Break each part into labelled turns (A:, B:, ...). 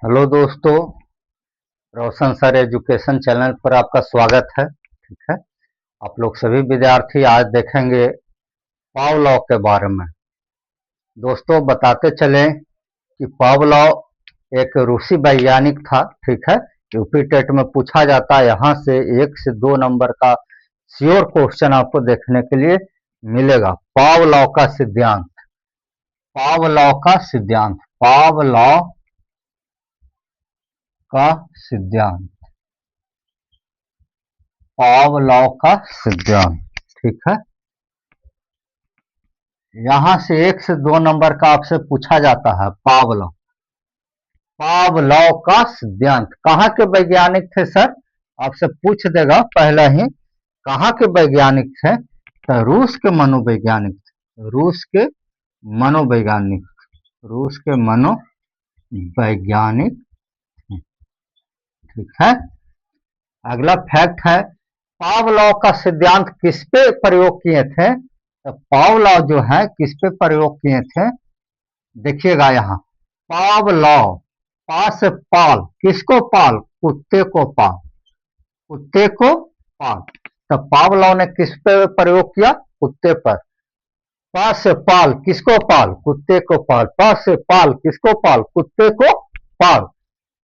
A: Hello दोस्तों, रोशन sir education channel पर आपका स्वागत है। ठीक है। आप लोग सभी विद्यार्थी आज देखेंगे पावलॉ के बारे में। दोस्तों बताते चलें कि पावलॉ एक रूसी वैज्ञानिक था। ठीक है। यूपी टेट में पूछा जाता है, यहाँ से 1 से 2 नंबर का श्योर क्वेश्चन आपको देखने के लिए मिलेगा। पावलॉ का सिद्धांत, पावलॉ का सिद्धांत, पावलॉ का सिद्धांत, पावलॉ का सिद्धांत। ठीक है। यहां से 1 से 2 नंबर का आपसे पूछा जाता है। पावलॉ, पावलॉ का सिद्धांत कहाँ के वैज्ञानिक थे सर? आपसे पूछ देगा पहले ही, कहाँ के वैज्ञानिक थे? तो रूस के मनोवैज्ञानिक थे। रूस के मनोवैज्ञानिक, रूस के मनोवैज्ञानिक। ठीक है। अगला फैक्ट है, पावलॉ का सिद्धांत किस पे प्रयोग किए थे? तो पावलॉ जो है किस पे प्रयोग किए थे? देखिएगा यहाँ, पावलॉ, पा से पाल, किसको पाल? कुत्ते को पाल, कुत्ते को पाल। तो पावलॉ ने किस पे प्रयोग किया? कुत्ते पर। पा से पाल, किसको पाल? कुत्ते को पाल। पा से पाल, किसको पाल? कुत्ते को पाल।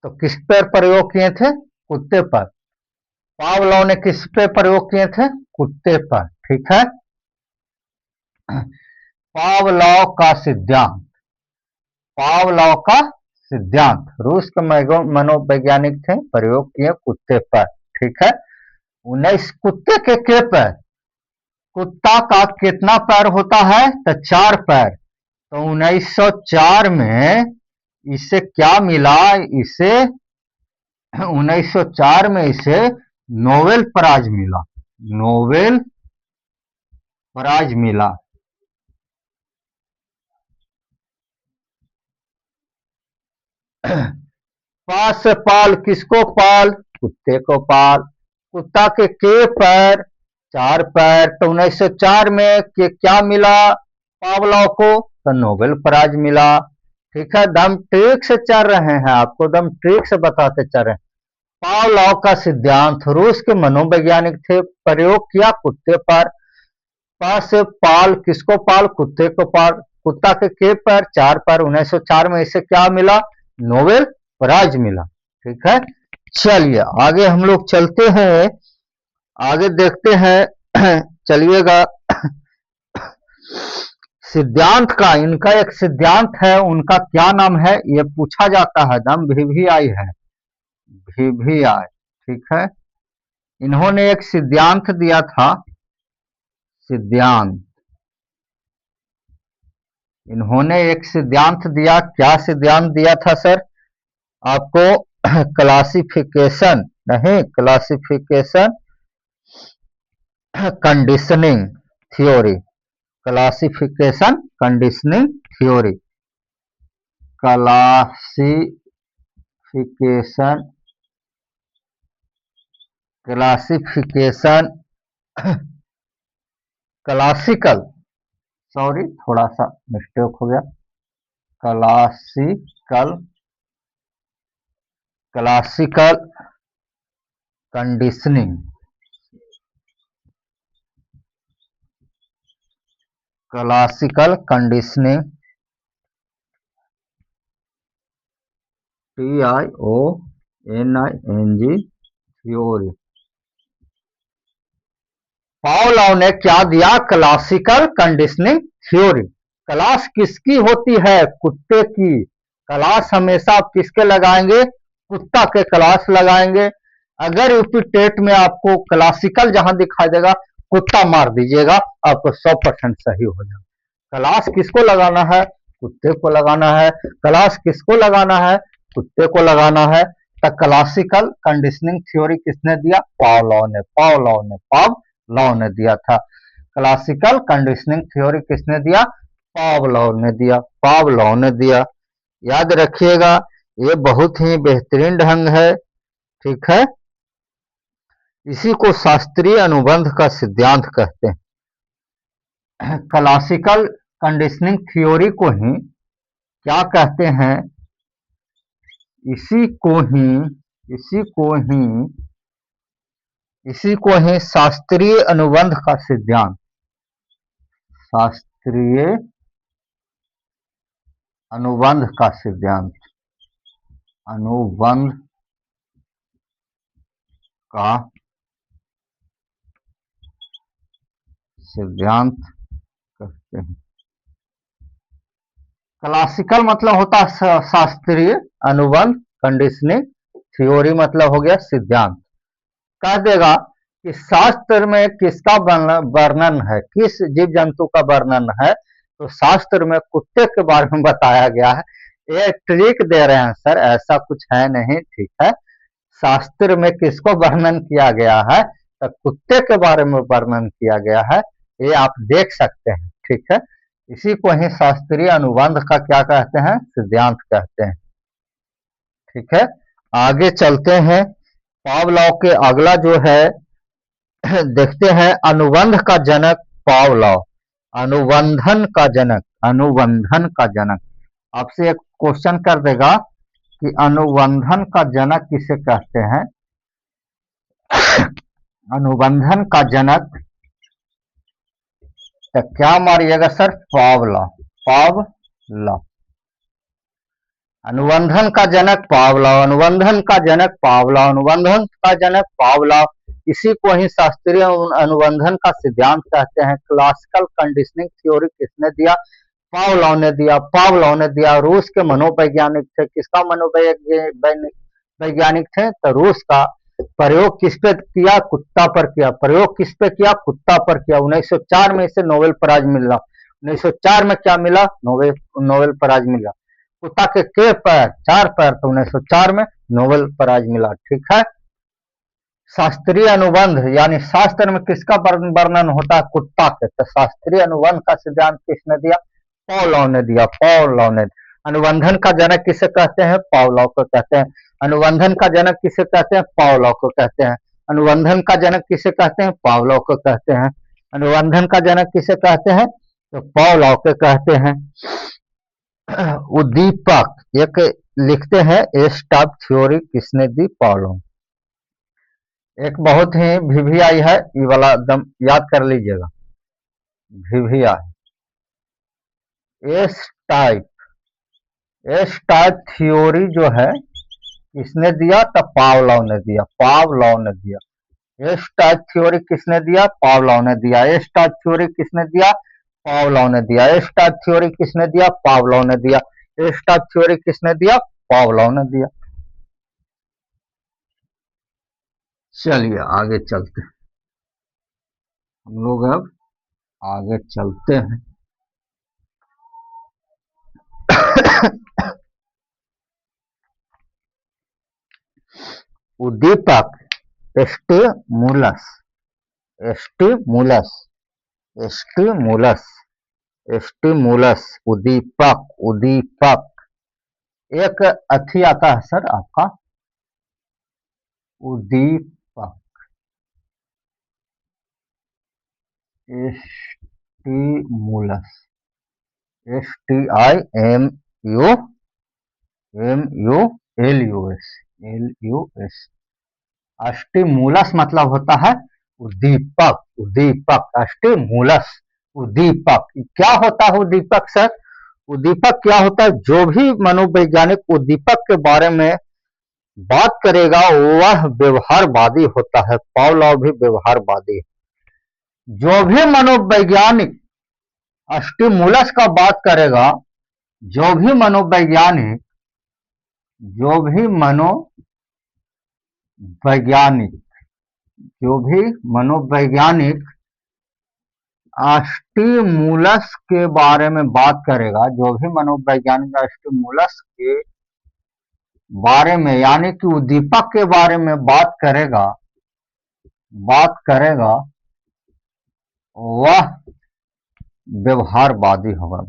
A: तो किस पर प्रयोग किए थे? कुत्ते पर। पावलॉ ने किस पे प्रयोग किए थे? कुत्ते पर। ठीक है। पावलॉ का सिद्धांत, पावलॉ का सिद्धांत रूस के मनोवैज्ञानिक थे, प्रयोग किए कुत्ते पर। ठीक है। 19 कुत्ते के पैर, कुत्ता का कितना पैर होता है? तो 4 पैर। तो 1904 में इसे क्या मिला? इसे 1904 में इसे नोबेल प्राइज मिला, नोबेल प्राइज मिला। पास से पाल, किसको पाल? कुत्ते को पाल। कुत्ता के पैर? 4 पैर। तो 1904 में क्या मिला पावलॉ को? तो नोबेल प्राइज मिला। ठीक है। दम ठीक से चल रहे हैं, आपको दम ठीक से बताते चल रहे हैं। पावलॉ का सिद्धांत रूस के मनोवैज्ञानिक थे, प्रयोग किया कुत्ते पर। पास से पाल, किसको पाल? कुत्ते को पाल। कुत्ता के पैर? 4 पैर। 1904 में इसे क्या मिला? नोबेल प्राइज मिला। ठीक है। चलिए आगे हम लोग चलते हैं, आगे देखते हैं। चलिएगा, सिद्धांत का, इनका एक सिद्धांत है, उनका क्या नाम है ये पूछा जाता है। नाम वीवीआई है, वीवीआई। ठीक है। इन्होंने एक सिद्धांत दिया था, सिद्धांत, इन्होंने एक सिद्धांत दिया। क्या सिद्धांत दिया था सर आपको? क्लासिफिकेशन नहीं, classification conditioning theory, classification conditioning theory, classification, classification, classical, sorry थोड़ा सा मिस्टेक हो गया, classical, classical conditioning, classical conditioning, TIONING theory. Pavlov ने क्या दिया? Classical conditioning theory. क्लास किसकी होती है? कुत्ते की। क्लास हमेशा आप किसके लगाएंगे? कुत्ता के क्लास लगाएंगे। अगर यूपी टेट में आपको क्लासिकल जहां दिखाई देगा, कुत्ता मार दीजिएगा, आपको 100% सही हो जाएगा। क्लास किसको लगाना है? कुत्ते को लगाना है। क्लास किसको लगाना है? कुत्ते को लगाना है। तो क्लासिकल कंडीशनिंग थ्योरी किसने दिया? पावलॉ ने, पावलॉ ने, पावलॉ ने दिया था। क्लासिकल कंडीशनिंग थ्योरी किसने दिया? पावलॉ ने दिया, पावलॉ ने दिया। याद रखिएगा, ये बहुत ही बेहतरीन ढंग है। ठीक है। इसी को शास्त्रीय अनुबंध का सिद्धांत कहते हैं। क्लासिकल कंडीशनिंग थ्योरी को ही क्या कहते हैं? इसी को ही इसी को ही इसी को ही शास्त्रीय अनुबंध का सिद्धांत, शास्त्रीय अनुबंध का सिद्धांत, अनुबंध का सिद्धांत कहते हैं। क्लासिकल मतलब होता है शास्त्रीय अनुबंध, कंडीशनिंग, थ्योरी मतलब हो गया सिद्धांत। कह देगा कि शास्त्र में किसका वर्णन है, किस जीव जंतु का वर्णन है, तो शास्त्र में कुत्ते के बारे में बताया गया है। ये ट्रिक दे रहे हैं सर, ऐसा कुछ है नहीं, ठीक है। शास्त्र में किसको वर्णन किया गया है, तो कुत्ते के बारे में वर्णन किया गया है, ये आप देख सकते हैं, ठीक है। इसी को ही शास्त्रीय अनुबंध का क्या कहते हैं, सिद्धांत कहते हैं, ठीक है। आगे चलते हैं, पावलव के अगला जो है देखते हैं, अनुबंध का जनक पावलव, अनुबंधन का जनक, अनुबंधन का जनक। आपसे एक क्वेश्चन कर देगा कि अनुबंधन का जनक किसे कहते हैं। अनुबंधन का जनक तो क्या मारिएगा सर, पावलव, पावलव। अनुबंधन का जनक पावलव, अनुबंधन का जनक पावलव, अनुबंधन का जनक पावलव। इसी को ही शास्त्रीय अनुबंधन का सिद्धांत कहते हैं। क्लासिकल कंडीशनिंग थ्योरी किसने दिया, पावलव ने दिया, पावलव ने दिया। रूस के मनोवैज्ञानिक थे, किसका मनोवैज्ञानिक थे, तो रूस का। प्रयोग किस पे किया, कुत्ता पर किया, प्रयोग किस पे किया, कुत्ता पर किया। 1904 में इसे नोबेल प्राइज मिला। 1904 में क्या मिला, नोबेल प्राइज मिला। कुत्ता के पैर, 4 पैर, तो 1904 में नोबेल प्राइज मिला, ठीक है। शास्त्रीय अनुबंध यानी शास्त्र में किसका वर्णन होता है, कुत्ता के, तो शास्त्रीय अनुबंध का सिद्धांत किसने दिया, पावलव ने दिया, पावलव ने। अनुबंधन का जनक किसे कहते हैं, पावलव को कहते हैं। अनुबंधन का जनक किसे कहते हैं, पावलव को कहते हैं। अनुबंधन का जनक किसे कहते हैं, पावलव को कहते हैं। अनुबंधन का जनक किसे कहते हैं, तो पावलव को कहते हैं। उद्दीपक एक लिखते हैं, एस टाइप थ्योरी किसने दी, पावलव। एक बहुत ही वीवीआई है, ये वाला दम याद कर लीजिएगा, वीवीआई, एस टाइप थ्योरी जो है किसने दिया, तो पावलव ने दिया, पावलव ने दिया। एस टाइप थ्योरी किसने दिया, पावलव ने दिया। एस टाइप थ्योरी किसने दिया, पावलव ने दिया। एस टाइप थ्योरी किसने दिया, पावलव ने दिया। एस टाइप थ्योरी किसने दिया, पावलव ने दिया। चलिए आगे चलते हैं, हम लोग अब आगे चलते हैं। उद्दीपक, स्टिमुलस, स्टिमुलस, स्टिमुलस, स्टिमुलस, उद्दीपक, उद्दीपक। एक अथी आता है सर आपका, उद्दीपक, स्टिमुलस, STIMULUS, LUS। स्टिमुलस मतलब होता है उद्दीपक, उद्दीपक, स्टिमुलस, उद्दीपक। क्या होता है उद्दीपक सर, उद्दीपक क्या होता है, जो भी मनोवैज्ञानिक उद्दीपक के बारे में बात करेगा वह व्यवहारवादी होता है। पावलव भी व्यवहारवादी है। जो भी मनोवैज्ञानिक स्टिमुलस का बात करेगा, जो भी मनोवैज्ञानिक, जो भी मनोवैज्ञानिक, जो भी मनोवैज्ञानिक स्टिमुलस के बारे में बात करेगा, जो भी मनोवैज्ञानिक स्टिमुलस के बारे में यानी कि उद्दीपक के बारे में बात करेगा, वह व्यवहारवादी होगा।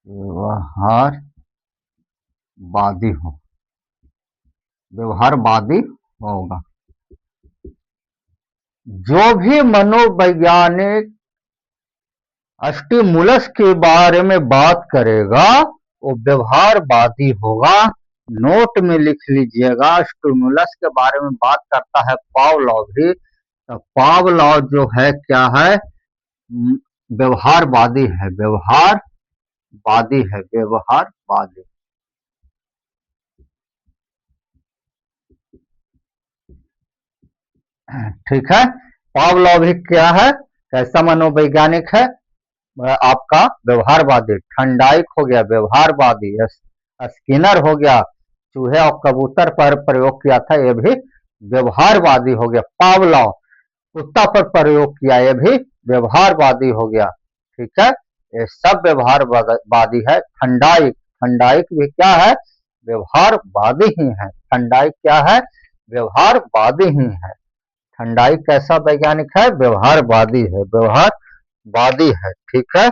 A: व्यवहारवादी हो, व्यवहारवादी होगा। जो भी मनोवैज्ञानिक स्टिमुलस के बारे में बात करेगा वो व्यवहारवादी होगा। नोट में लिख लीजिएगा। स्टिमुलस के बारे में बात करता है पावलोव भी, तो पावलोव जो है क्या है, व्यवहारवादी है, व्यवहारवादी है, व्यवहारवादी। ठीक है। पावलोव भी क्या है, कैसा मनोवैज्ञानिक है, आपका व्यवहारवादी। ठंडाइक हो गया व्यवहारवादी। स्किनर हो गया, चूहे और कबूतर पर प्रयोग किया था, ये भी व्यवहारवादी हो गया। पावलोव कुत्ता पर प्रयोग किया, ये भी व्यवहारवादी हो गया। ठीक है, ये सब व्यवहारवादी है। ठंडाइक, ठंडाइक भी क्या है, व्यवहारवादी ही है। ठंडाइक क्या है, व्यवहारवादी ही है। ठंडाइक कैसा वैज्ञानिक है, व्यवहारवादी है, व्यवहारवादी है। ठीक है,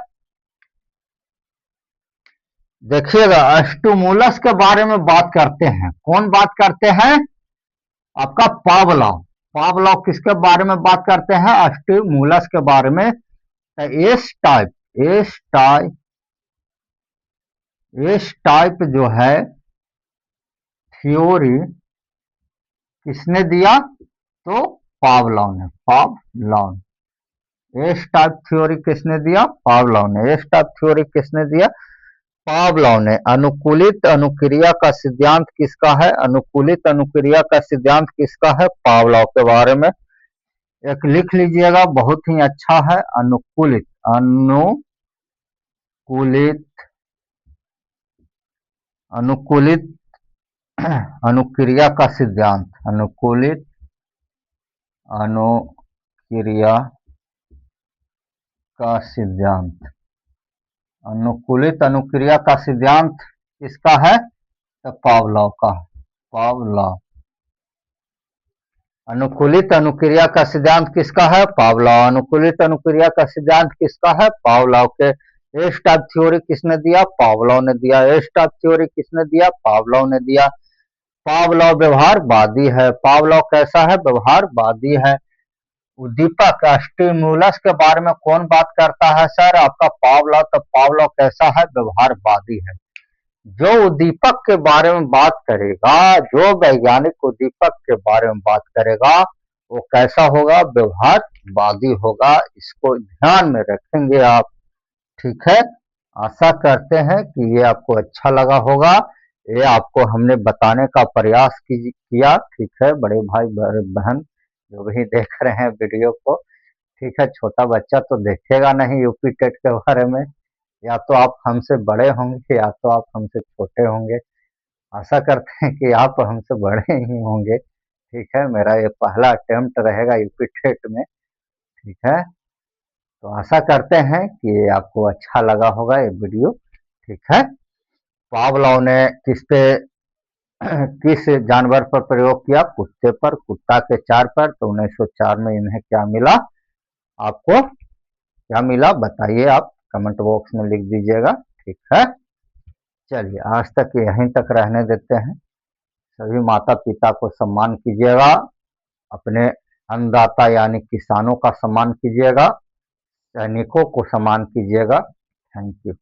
A: देखिएगा स्टिमुलस के बारे में बात करते हैं। कौन बात करते हैं, आपका पावलोव। पावलोव किसके बारे में बात करते हैं, स्टिमुलस के बारे में। S type, S type, S type जो है थ्योरी किसने दिया, तो पावलोव ने, पावलोव। एस टाइप थ्योरी किसने दिया, पावलोव ने। एस टाइप थ्योरी किसने दिया, पावलोव ने। अनुकूलित अनुक्रिया का सिद्धांत किसका है, अनुकूलित अनुक्रिया का सिद्धांत किसका है, पावलोव के बारे में। एक लिख लीजिएगा, बहुत ही अच्छा है। अनुकूलित, अनुकूलित, अनुकूलित अनुक्रिया का सिद्धांत, अनुकूलित अनुक्रिया का सिद्धांत। अनुकूलित अनुक्रिया का सिद्धांत किसका है, तो पावलोव का, पावलोव। अनुकूलित अनुक्रिया का सिद्धांत किसका है, पावलोव। अनुकूलित अनुक्रिया का सिद्धांत किसका है, पावलोव के। एस टाइप थ्योरी किसने दिया, पावलोव ने दिया। एस टाइप थ्योरी किसने दिया, पावलोव ने दिया। पावलोव व्यवहारवादी है। पावलोव कैसा है, व्यवहारवादी है। उद्दीपक स्टिमुलस के बारे में कौन बात करता है सर, आपका पावलोव। तो पावलोव कैसा है, व्यवहारवादी है। जो उद्दीपक के बारे में बात करेगा, जो वैज्ञानिक उद्दीपक के बारे में बात करेगा, वो कैसा होगा, व्यवहारवादी होगा। इसको ध्यान में रखेंगे आप। ठीक है, आशा करते हैं कि ये आपको अच्छा लगा होगा। ये आपको हमने बताने का प्रयास किया। ठीक है, बड़े भाई बड़े बहन जो भी देख रहे हैं वीडियो को, ठीक है, छोटा बच्चा तो देखेगा नहीं यूपी टेट के बारे में। या तो आप हमसे बड़े होंगे या तो आप हमसे छोटे होंगे। आशा करते हैं कि आप हमसे बड़े ही होंगे। ठीक है, मेरा ये पहला अटेम्प्ट रहेगा यूपी टेट में। ठीक है, तो आशा करते हैं कि आपको अच्छा लगा होगा ये वीडियो। ठीक है, पावलोव ने किस पे किस जानवर पर प्रयोग किया, कुत्ते पर, कुत्ता के 4 पर। तो 1904 में इन्हें क्या मिला, आपको क्या मिला बताइए, आप कमेंट बॉक्स में लिख दीजिएगा। ठीक है, चलिए आज तक यहीं तक रहने देते हैं। सभी माता पिता को सम्मान कीजिएगा, अपने अन्नदाता यानी किसानों का सम्मान कीजिएगा, सैनिकों को सम्मान कीजिएगा। Thank you.